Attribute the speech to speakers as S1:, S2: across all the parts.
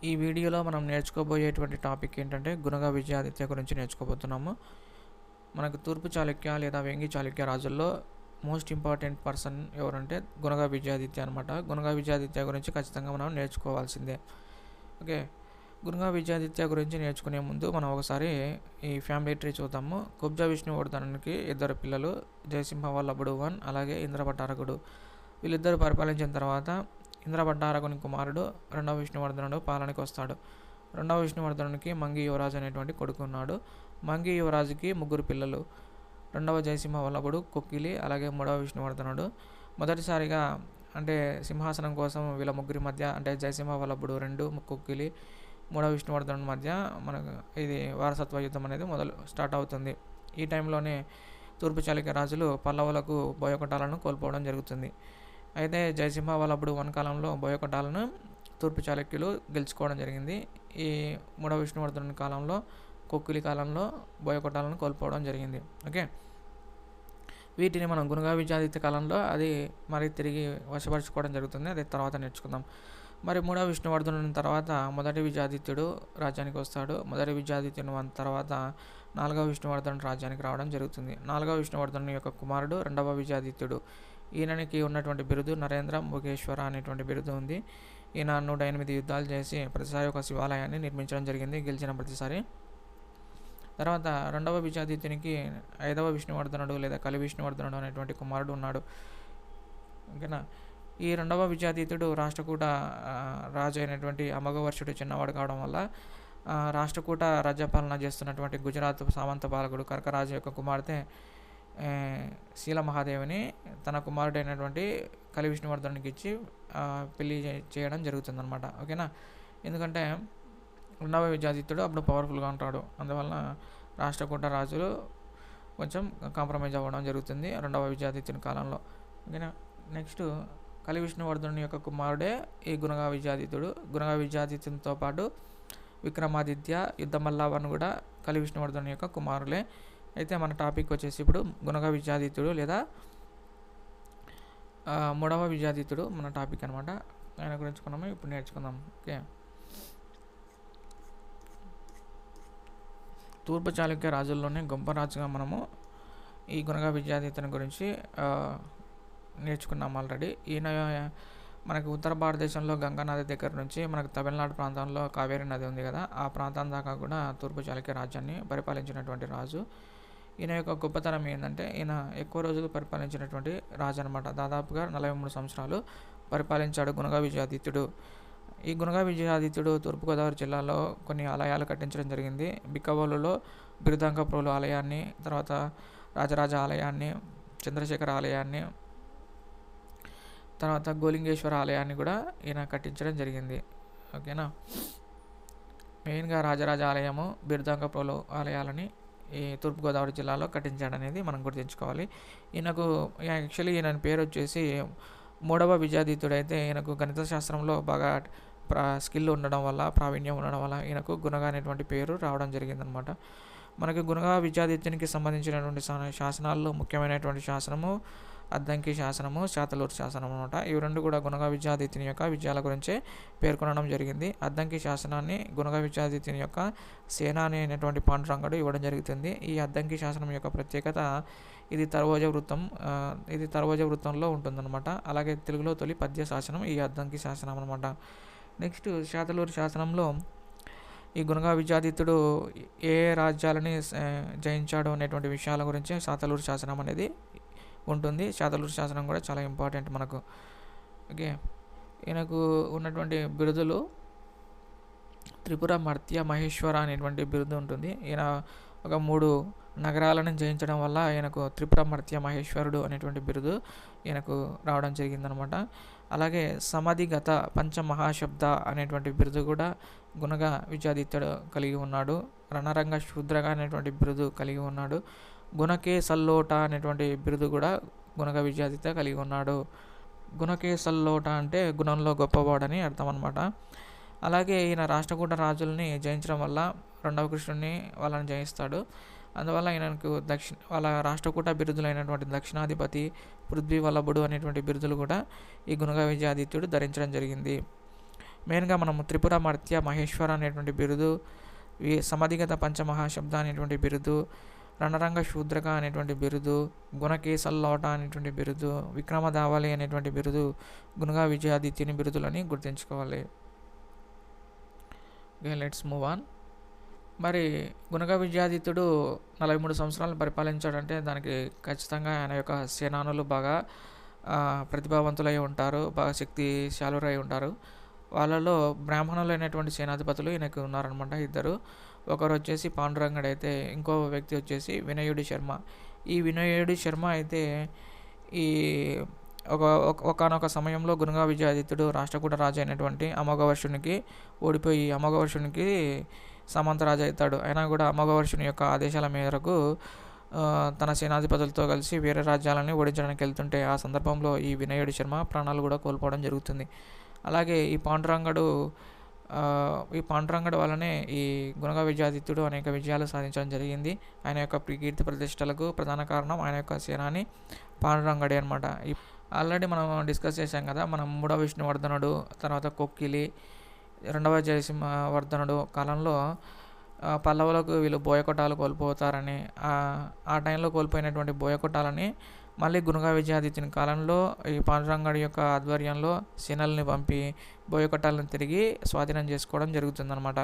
S1: ఈ వీడియోలో మనం నేర్చుకోబోయేటువంటి టాపిక్ ఏంటంటే గుణగ విజయాదిత్య గురించి నేర్చుకోబోతున్నాము. మనకు తూర్పు చాళుక్య లేదా వేంగి చాళుక్య రాజుల్లో మోస్ట్ ఇంపార్టెంట్ పర్సన్ ఎవరంటే గుణగ విజయాదిత్య అనమాట. గుణగ విజయాదిత్య గురించి ఖచ్చితంగా మనం నేర్చుకోవాల్సిందే. ఓకే, గుణగ విజయాదిత్య గురించి నేర్చుకునే ముందు మనం ఒకసారి ఈ ఫ్యామిలీ ట్రీ చూద్దాము. కుబ్జా విష్ణువర్ధనునికి ఇద్దరు పిల్లలు, జయసింహ వల్లభుడు 1 అలాగే ఇంద్రభట్టారకుడు. వీళ్ళిద్దరు పరిపాలించిన తర్వాత ఇంద్రభట్టారకుని కుమారుడు రెండవ విష్ణువర్ధనుడు పాలనకి వస్తాడు. రెండవ విష్ణువర్ధనునికి మంగి యువరాజు అనేటువంటి కొడుకు ఉన్నాడు. మంగి యువరాజుకి ముగ్గురు పిల్లలు, రెండవ జయసింహ వల్లభుడు, కొక్కిలి అలాగే మూడవ విష్ణువర్ధనుడు. మొదటిసారిగా అంటే సింహాసనం కోసం వీళ్ళ ముగ్గురి మధ్య అంటే జయసింహ వల్లభుడు 2, కొక్కిలి, మూడవ విష్ణువర్ధనుడి మధ్య మనకు ఇది వారసత్వ యుద్ధం అనేది స్టార్ట్ అవుతుంది. ఈ టైంలోనే తూర్పు చాళుక్య రాజులు పల్లవులకు బోయకొట్టాలను కోల్పోవడం జరుగుతుంది. అయితే జయసింహ వల్లభుడు 1 కాలంలో బోయకొట్టాలను తూర్పు చాళుక్యులు గెలుచుకోవడం జరిగింది. ఈ మూడవ విష్ణువర్ధనుని కాలంలో, కొక్కిలి కాలంలో బోయకొట్టాలను కోల్పోవడం జరిగింది. ఓకే, వీటిని మనం గుణగ విజయాదిత్య కాలంలో అది మరి తిరిగి వశపరచుకోవడం జరుగుతుంది. అది తర్వాత నేర్చుకుందాం. మరి మూడవ విష్ణువర్ధనుని తర్వాత మొదటి విజయాదిత్యుడు రాజ్యానికి వస్తాడు. మొదటి విజయాదిత్యుని తర్వాత నాలుగవ విష్ణువర్ధనుడు రాజ్యానికి రావడం జరుగుతుంది. నాలుగవ విష్ణువర్ధనుని యొక్క కుమారుడు రెండవ విజయాదిత్యుడు. ఈయనకి ఉన్నటువంటి బిరుదు నరేంద్ర భోగేశ్వర అనేటువంటి బిరుదు ఉంది. ఈయన 108 యుద్ధాలు చేసి ప్రతిసారి ఒక శివాలయాన్ని నిర్మించడం జరిగింది గెలిచిన ప్రతిసారి. తర్వాత రెండవ విజయాదిత్యునికి 5వ విష్ణువర్ధనుడు లేదా కలి విష్ణువర్ధనుడు అనేటువంటి కుమారుడు ఉన్నాడు. ఓకేనా, ఈ రెండవ విజయాదిత్యుడు రాష్ట్రకూట రాజు అయినటువంటి అమోఘవర్షుడు చిన్నవాడు కావడం వల్ల రాష్ట్రకూట రాజ్యపాలన చేస్తున్నటువంటి గుజరాత్ సామంత పాలకుడు కర్కరాజు యొక్క కుమార్తె శీలమహాదేవిని తన కుమారుడైనటువంటి కలి విష్ణువర్ధనునికి ఇచ్చి పెళ్లి చేయడం జరుగుతుందన్నమాట. ఓకేనా, ఎందుకంటే రెండవ విజయాదిత్యుడు అప్పుడు పవర్ఫుల్గా ఉంటాడు. అందువలన రాష్ట్రకూట రాజులు కొంచెం కాంప్రమైజ్ అవ్వడం జరుగుతుంది రెండవ విజయాదిత్యుని కాలంలో. ఓకేనా, నెక్స్ట్ కలి విష్ణువర్ధనుని యొక్క కుమారుడే ఈ గుణగ విజయాదిత్యుడు. గుణగ విజయాదిత్యునితో పాటు విక్రమాదిత్య, యుద్ధమల్లావన్ కూడా కలి విష్ణువర్ధనుని యొక్క కుమారులే. అయితే మన టాపిక్ వచ్చేసి ఇప్పుడు గుణగ విజయాదిత్యుడు లేదా మూడవ విజయాదిత్యుడు మన టాపిక్ అనమాట. ఆయన గురించి మనము ఇప్పుడు నేర్చుకుందాం. ఓకే, తూర్పు చాళుక్య రాజుల్లోనే గొప్ప రాజుగా మనము ఈ గుణగ విజయాదిత్యుని గురించి నేర్చుకున్నాం ఆల్రెడీ. ఈయన మనకు ఉత్తర భారతదేశంలో గంగానది దగ్గర నుంచి మనకు తమిళనాడు ప్రాంతంలో కావేరీ నది ఉంది కదా, ఆ ప్రాంతం దాకా కూడా తూర్పు చాళుక్య రాజ్యాన్ని పరిపాలించినటువంటి రాజు. ఈయన యొక్క గొప్పతనం ఏంటంటే ఈయన ఎక్కువ రోజులు పరిపాలించినటువంటి రాజు అనమాట. దాదాపుగా 43 సంవత్సరాలు పరిపాలించాడు గుణగ విజయాదిత్యుడు. ఈ గుణగ విజయాదిత్యుడు తూర్పుగోదావరి జిల్లాలో కొన్ని ఆలయాలు కట్టించడం జరిగింది. బిక్కవోలులో బిరుదాంగప్రోలు ఆలయాన్ని, తర్వాత రాజరాజ ఆలయాన్ని, చంద్రశేఖర ఆలయాన్ని, తర్వాత గోలింగేశ్వర ఆలయాన్ని కూడా ఈయన కట్టించడం జరిగింది. ఓకేనా, మెయిన్గా రాజరాజ ఆలయము, బిరుదాంగప్రోలు ఆలయాలని ఈ తూర్పుగోదావరి జిల్లాలో కట్టించాడనేది మనం గుర్తుంచుకోవాలి. యాక్చువల్లీ ఈయన పేరు వచ్చేసి మూడవ విజయాదిత్యుడు. అయితే ఈయనకు గణిత శాస్త్రంలో బాగా స్కిల్ ఉండడం వల్ల, ప్రావీణ్యం ఉండడం వల్ల ఈయనకు గుణగ అనేటువంటి పేరు రావడం జరిగిందనమాట. మనకి గుణగ విజయాదిత్యునికి సంబంధించినటువంటి శాసనాల్లో ముఖ్యమైనటువంటి శాసనము అద్దంకి శాసనము, శాతలూరు శాసనం అనమాట. ఇవి రెండు కూడా గుణగ విజయాదిత్యుని యొక్క విజయాల గురించే పేర్కొనడం జరిగింది. అద్దంకి శాసనాన్ని గుణగ విజయాదిత్యుని యొక్క సేనాని అయినటువంటి పాండురంగడు ఇవ్వడం జరుగుతుంది. ఈ అద్దంకి శాసనం యొక్క ప్రత్యేకత ఇది తర్వోజ వృత్తంలో ఉంటుందన్నమాట. అలాగే తెలుగులో తొలి పద్య శాసనం ఈ అద్దంకి శాసనం అనమాట. నెక్స్ట్ శాతలూరు శాసనంలో ఈ గుణగ విజయాదిత్యుడు ఏ రాజ్యాలని జయించాడు అనేటువంటి విషయాల గురించి శాతలూరు శాసనం అనేది ఉంటుంది. శాతలూరు శాసనం కూడా చాలా ఇంపార్టెంట్ మనకు. ఓకే, ఈయనకు ఉన్నటువంటి బిరుదులు త్రిపుర మర్త్య మహేశ్వర అనేటువంటి బిరుదు ఉంటుంది. ఈయన ఒక 3 నగరాలను జయించడం వల్ల ఈయనకు త్రిపుర మర్త్య మహేశ్వరుడు అనేటువంటి బిరుదు ఈయనకు రావడం జరిగిందనమాట. అలాగే సమాధిగత పంచమహాశబ్ద అనేటువంటి బిరుదు కూడా గుణగ విజయాదిత్యుడు కలిగి ఉన్నాడు. రణరంగ శూద్రగా అనేటువంటి బిరుదు కలిగి ఉన్నాడు. గుణకే సల్లోట అనేటువంటి బిరుదు కూడా గుణగ విజయాదిత్య కలిగి ఉన్నాడు. గుణకే సల్లోట అంటే గుణంలో గొప్పవాడని అర్థం అనమాట. అలాగే ఈయన రాష్ట్రకూట రాజుల్ని జయించడం వల్ల రెండవ కృష్ణుడిని వాళ్ళని జయిస్తాడు. అందువల్ల ఈయనకు వాళ్ళ రాష్ట్రకూట బిరుదులైనటువంటి దక్షిణాధిపతి, పృథ్వీ వల్లభుడు అనేటువంటి బిరుదులు కూడా ఈ గుణగ విజయాదిత్యుడు ధరించడం జరిగింది. మెయిన్గా మనము త్రిపుర మర్త్య మహేశ్వర అనేటువంటి బిరుదు, సమధిగత పంచమహాశబ్ద అనేటువంటి బిరుదు, రణరంగ శూద్రక అనేటువంటి బిరుదు, గుణకేసల్లోట అనేటువంటి బిరుదు, విక్రమదావళి అనేటువంటి బిరుదు గుణగా విజయాదిత్యుని బిరుదులని గుర్తుంచుకోవాలి. Okay, let's move on. మరి గుణగా విజయాదిత్యుడు 43 సంవత్సరాలు పరిపాలించాడంటే దానికి ఖచ్చితంగా ఆయన యొక్క సేనానులు బాగా ప్రతిభావంతులై ఉంటారు, బాగా శక్తిశాలురై ఉంటారు. వాళ్ళలో బ్రాహ్మణులైనటువంటి సేనాధిపతులు ఈయనకు ఉన్నారనమాట, ఇద్దరు. ఒకరు వచ్చేసి పాండురంగడు అయితే ఇంకో వ్యక్తి వచ్చేసి వినయుడి శర్మ. ఈ వినయుడి శర్మ అయితే ఈ ఒకనొక సమయంలో గుణగా విజయాదిత్యుడు రాష్ట్రకూట రాజు అయినటువంటి అమోఘవర్షునికి ఓడిపోయి అమోఘవర్షునికి సామంతరాజు అవుతాడు. అయినా కూడా అమోఘవర్షుని యొక్క ఆదేశాల మేరకు తన సేనాధిపతులతో కలిసి వేరే రాజ్యాలని ఓడించడానికి వెళ్తుంటే ఆ సందర్భంలో ఈ వినయుడి శర్మ ప్రాణాలు కూడా కోల్పోవడం జరుగుతుంది. అలాగే ఈ పాండురంగడు వల్లనే ఈ గుణగా విజయాదిత్యుడు అనేక విజయాలు సాధించడం జరిగింది. ఆయన యొక్క కీర్తి ప్రతిష్టలకు ప్రధాన కారణం ఆయన యొక్క సేనాని పాండురంగడే అనమాట. ఆల్రెడీ మనం డిస్కస్ చేసాం కదా, మనం 3వ విష్ణువర్ధనుడు, తర్వాత కొక్కిలి, 2వ జయసింహవర్ధనుడు కాలంలో పల్లవులకు వీళ్ళు బోయకొట్టాలు కోల్పోతారని, ఆ టైంలో కోల్పోయినటువంటి బోయకొట్టాలని మళ్ళీ గుణగా విజయాదిత్యుని కాలంలో ఈ పాండురంగడి యొక్క ఆధ్వర్యంలో సేనల్ని పంపి బోయకొట్టాలను తిరిగి స్వాధీనం చేసుకోవడం జరుగుతుందన్నమాట.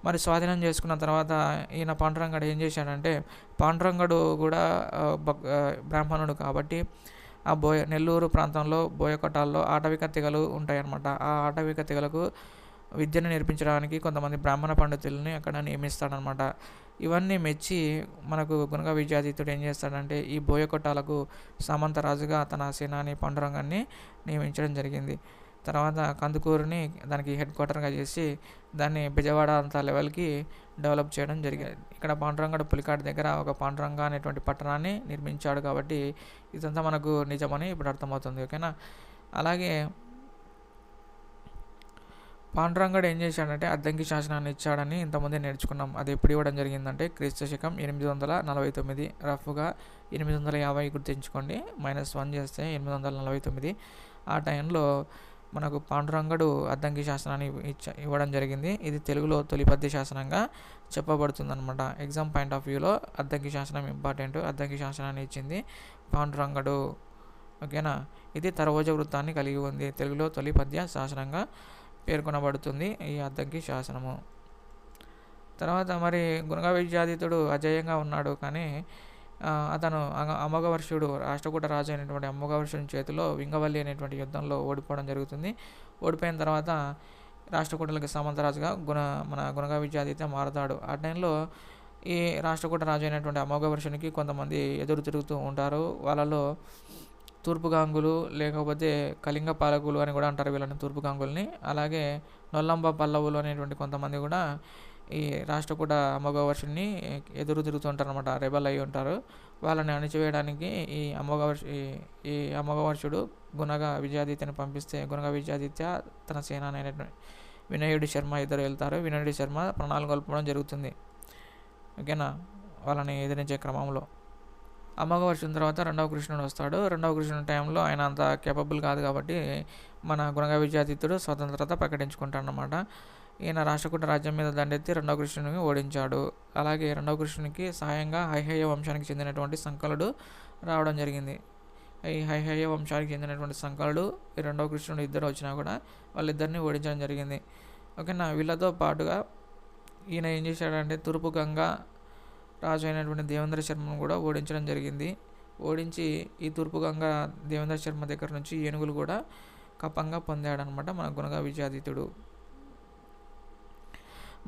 S1: మరి స్వాధీనం చేసుకున్న తర్వాత ఈయన పాండురంగడు ఏం చేశాడంటే, పాండురంగడు కూడా బ్రాహ్మణుడు కాబట్టి ఆ నెల్లూరు ప్రాంతంలో బోయకొట్టాల్లో ఆటవిక తెగలు ఉంటాయన్నమాట. ఆ ఆటవిక తెగలకు విద్యను నేర్పించడానికి కొంతమంది బ్రాహ్మణ పండితుల్ని అక్కడ నియమిస్తాడనమాట. ఇవన్నీ మెచ్చి మనకు గుణగా విజయాదిత్యుడు ఏం చేస్తాడంటే ఈ బోయకొట్టాలకు సామంతరాజుగా తన సేనాని పాండురంగాన్ని నియమించడం జరిగింది. తర్వాత కందుకూరుని దానికి హెడ్ క్వార్టర్గా చేసి దాన్ని బెజవాడ అంత లెవెల్కి డెవలప్ చేయడం జరిగింది. ఇక్కడ పాండురంగడు పులికాట్ దగ్గర ఒక పాండురంగ అనేటువంటి పట్టణాన్ని నిర్మించాడు కాబట్టి ఇదంతా మనకు నిజమని ఇప్పుడు అర్థమవుతుంది. ఓకేనా. అలాగే పాండురంగడు ఏం చేశాడంటే అద్దంకి శాసనాన్ని ఇచ్చాడని ఇంతకుముందే నేర్చుకున్నాం. అది ఎప్పుడు ఇవ్వడం జరిగిందంటే క్రీస్తుశకం 849, రఫ్గా 850 గుర్తుంచుకోండి, -1 చేస్తే 849. ఆ టైంలో మనకు పాండురంగడు అద్దంకి శాసనాన్ని ఇవ్వడం జరిగింది. ఇది తెలుగులో తొలి పద్య శాసనంగా చెప్పబడుతుంది అనమాట. ఎగ్జామ్ పాయింట్ ఆఫ్ వ్యూలో అద్దంకి శాసనం ఇంపార్టెంట్. అద్దంకి శాసనాన్ని ఇచ్చింది పాండురంగడు. ఓకేనా. ఇది తరవోజ వృత్తాన్ని కలిగి ఉంది. తెలుగులో తొలి పద్య శాసనంగా పేర్కొనబడుతుంది ఈ అద్దంకి శాసనము. తర్వాత మరి గుణగా విజయాదిత్యుడు అజేయంగా ఉన్నాడు, కానీ అతను అమోఘవర్షుడు రాష్ట్రకూట రాజు అయినటువంటి అమోఘవర్షుని చేతిలో వింగవల్లి అనేటువంటి యుద్ధంలో ఓడిపోవడం జరుగుతుంది. ఓడిపోయిన తర్వాత రాష్ట్రకూటలకి సామంతరాజుగా మన గుణగా విజయాదిత్య మారుతాడు. ఆ టైంలో ఈ రాష్ట్రకూట రాజు అయినటువంటి అమోఘవర్షునికి కొంతమంది ఎదురు తిరుగుతూ ఉంటారు. వాళ్ళలో తూర్పు గాంగులు లేకపోతే కళింగ పాలకులు అని కూడా అంటారు వీళ్ళని, తూర్పు గాంగుల్ని. అలాగే నొల్లంబ పల్లవులు అనేటువంటి కొంతమంది కూడా ఈ రాష్ట్రకూట అమోఘవర్షుని ఎదురు తిరుగుతుంటారు అనమాట, రెబల్ అయి ఉంటారు. వాళ్ళని అణిచివేయడానికి ఈ అమోఘవర్షుడు గుణగా విజయాదిత్యని పంపిస్తే గుణగా విజయాదిత్య తన సేనాని అయినటువంటి వినయుడి శర్మ ఇద్దరు వెళ్తారు. వినయుడి శర్మ ప్రాణాలు కోల్పోవడం జరుగుతుంది. ఓకేనా. వాళ్ళని ఎదిరించే క్రమంలో అమోఘవర్షుని తర్వాత 2వ కృష్ణుడు వస్తాడు. 2వ కృష్ణుడి టైంలో ఆయన అంత కేపబుల్ కాదు కాబట్టి మన గుణగా విజయాదిత్యుడు స్వతంత్రత ప్రకటించుకుంటాడు అన్నమాట. ఈయన రాష్ట్రకూట రాజ్యం మీద దండెత్తి 2వ కృష్ణుని ఓడించాడు. అలాగే 2వ కృష్ణునికి సహాయంగా హైహయ వంశానికి చెందినటువంటి సంకలుడు రావడం జరిగింది. ఈ హైహయ వంశానికి చెందినటువంటి సంకలుడు ఈ 2వ కృష్ణుడు ఇద్దరు వచ్చినా కూడా వాళ్ళిద్దరిని ఓడించడం జరిగింది. ఓకేనా. వీళ్ళతో పాటుగా ఈయన ఏం చేశాడంటే తూర్పు గంగా రాజు అయినటువంటి దేవేంద్ర శర్మను కూడా ఓడించడం జరిగింది. ఓడించి ఈ తూర్పు గంగా దేవేంద్ర శర్మ దగ్గర నుంచి ఏనుగులు కూడా కప్పంగా పొందాడనమాట మన గుణగా విజయాదిత్యుడు.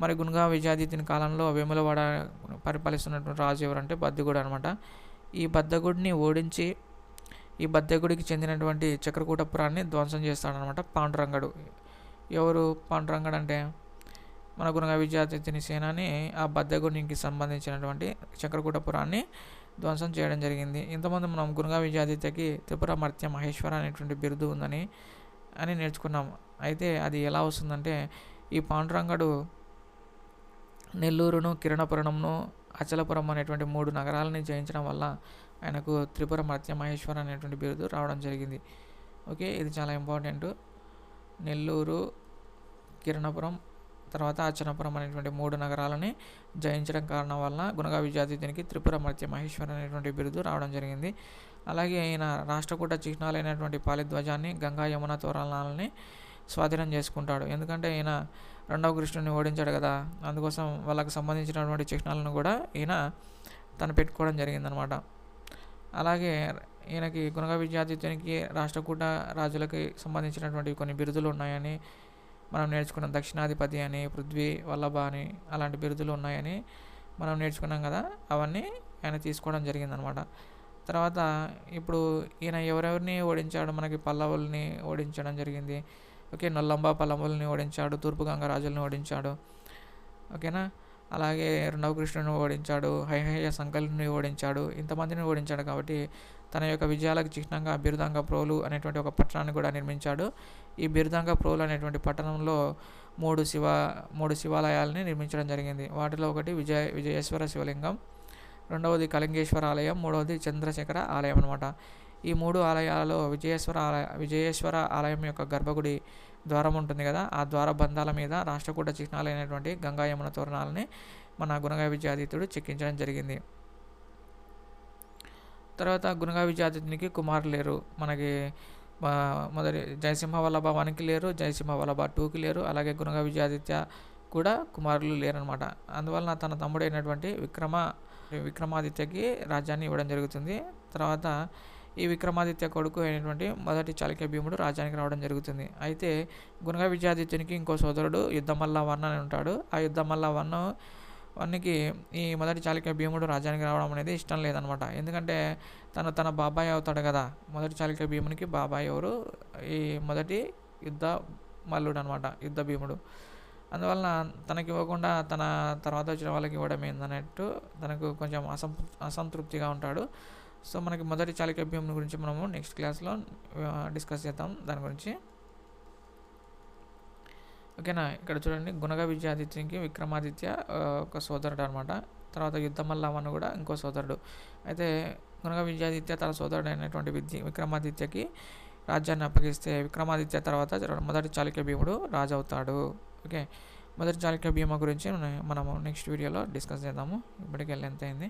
S1: మరి గుణగా విజయాదిత్యుని కాలంలో వేములవాడ పరిపాలిస్తున్నటువంటి రాజు ఎవరంటే బద్దెగుడు అనమాట. ఈ బద్దెగుడిని ఓడించి ఈ బద్దెగుడికి చెందినటువంటి చక్రకూటపురాన్ని ధ్వంసం చేస్తాడనమాట పాండురంగడు. ఎవరు పాండురంగడు అంటే మన గుణగా విజయాదిత్యుని సేనాని ఆ బద్దెగుడికి సంబంధించినటువంటి చక్రకూటపురాన్ని ధ్వంసం చేయడం జరిగింది. ఇంతకుముందు మనం గుణగా విజయాదిత్యకి త్రిపుర మర్త్య మహేశ్వర అనేటువంటి బిరుదు ఉందని నేర్చుకున్నాం. అయితే అది ఎలా వస్తుందంటే ఈ పాండురంగడు నెల్లూరును, కిరణపురంను, అచలపురం అనేటువంటి 3 నగరాలని జయించడం వల్ల ఆయనకు త్రిపుర మర్త్య మహేశ్వర అనేటువంటి బిరుదు రావడం జరిగింది. ఓకే, ఇది చాలా ఇంపార్టెంట్. నెల్లూరు, కిరణపురం, తర్వాత అచ్చనపురం అనేటువంటి 3 నగరాలని జయించడం కారణం వల్ల గుణగా విజయాదిత్యునికి త్రిపుర మర్త్య మహేశ్వర్ అనేటువంటి బిరుదు రావడం జరిగింది. అలాగే ఈయన రాష్ట్రకూట చిహ్నాలైనటువంటి పాలిధ్వజాన్ని, గంగా యమున తోరణాలని స్వాధీనం చేసుకుంటాడు. ఎందుకంటే ఈయన రెండవ కృష్ణుని ఓడించాడు కదా, అందుకోసం వాళ్ళకి సంబంధించినటువంటి చిహ్నాలను కూడా ఈయన తను పెట్టుకోవడం జరిగిందనమాట. అలాగే ఈయనకి గుణగా విజయాదిత్యునికి రాష్ట్రకూట రాజులకి సంబంధించినటువంటి కొన్ని బిరుదులు ఉన్నాయని మనం నేర్చుకున్నాం. దక్షిణాధిపతి అని, పృథ్వీ వల్లభ అని అలాంటి బిరుదులు ఉన్నాయని మనం నేర్చుకున్నాం కదా, అవన్నీ ఆయన తీసుకోవడం జరిగిందనమాట. తర్వాత ఇప్పుడు ఈయన ఎవరెవరిని ఓడించాడు, మనకి పల్లవుల్ని ఓడించడం జరిగింది. ఓకే, నొల్లంబ పల్లవుల్ని ఓడించాడు, తూర్పు గంగ రాజుల్ని ఓడించాడు. ఓకేనా, అలాగే రెండవ కృష్ణుని ఓడించాడు, హైహయ సంకల్ని ఓడించాడు, ఇంతమందిని ఓడించాడు. కాబట్టి తన యొక్క విజయాలకు చిహ్నంగా బిరుదాంగ ప్రోలు అనేటువంటి ఒక పట్టణాన్ని కూడా నిర్మించాడు. ఈ బిరుదాంగ ప్రోలు అనేటువంటి పట్టణంలో 3 శివాలయాలని నిర్మించడం జరిగింది. వాటిలో ఒకటి విజయేశ్వర శివలింగం, రెండవది కళింగేశ్వర ఆలయం, మూడవది చంద్రశేఖర ఆలయం అనమాట. ఈ 3 ఆలయాలలో విజయేశ్వర ఆలయం యొక్క గర్భగుడి ద్వారం ఉంటుంది కదా, ఆ ద్వార బంధాల మీద రాష్ట్రకూట చిహ్నాలైనటువంటి గంగా యమున తోరణాలని మన గుణగా విజయాదిత్యుడు చెక్కించడం జరిగింది. తర్వాత గుణగా విజయాదిత్యునికి కుమారులు లేరు. మనకి మొదటి జయసింహ వల్లభ 1కి లేరు, జయసింహ వల్లభ 2కి లేరు. అలాగే గుణగా విజయాదిత్య కూడా కుమారులు లేరనమాట. అందువలన తన తమ్ముడైనటువంటి విక్రమాదిత్యకి రాజ్యాన్ని ఇవ్వడం జరుగుతుంది. తర్వాత ఈ విక్రమాదిత్య కొడుకు అయినటువంటి మొదటి చాళుక్య భీముడు రాజ్యానికి రావడం జరుగుతుంది. అయితే గుణగా విజయాదిత్యునికి ఇంకో సోదరుడు యుద్ధమల్ల వర్ణ అని ఉంటాడు. ఆ యుద్ధమల్ల వర్ణకి ఈ మొదటి చాళుక్య భీముడు రాజ్యానికి రావడం అనేది ఇష్టం లేదనమాట. ఎందుకంటే తన బాబాయ్ అవుతాడు కదా, మొదటి చాళుక్య భీమునికి బాబాయ్ ఎవరు, ఈ మొదటి యుద్ధ మల్లుడు అనమాట, యుద్ధ భీముడు. అందువలన తనకి ఇవ్వకుండా తన తర్వాత వచ్చిన వాళ్ళకి ఇవ్వడం ఏందన్నట్టు తనకు కొంచెం అసంతృప్తిగా ఉంటాడు. సో మనకి మొదటి చాళుక్య భీముని గురించి మనము నెక్స్ట్ క్లాస్లో డిస్కస్ చేద్దాం దాని గురించి. ఓకేనా, ఇక్కడ చూడండి, గుణగా విజయాదిత్యునికి విక్రమాదిత్య ఒక సోదరుడు అనమాట. తర్వాత యుద్ధమల్ల వర్ణ కూడా ఇంకో సోదరుడు. అయితే గుణగా విజయాదిత్య తన సోదరుడు అయినటువంటి విక్రమాదిత్యకి రాజ్యాన్ని అప్పగిస్తే విక్రమాదిత్య తర్వాత మొదటి చాళుక్య భీముడు రాజు అవుతాడు. ఓకే, మొదటి చాళుక్య భీమ గురించి మనము నెక్స్ట్ వీడియోలో డిస్కస్ చేద్దాము. ఇప్పటికి ఎంత అయింది.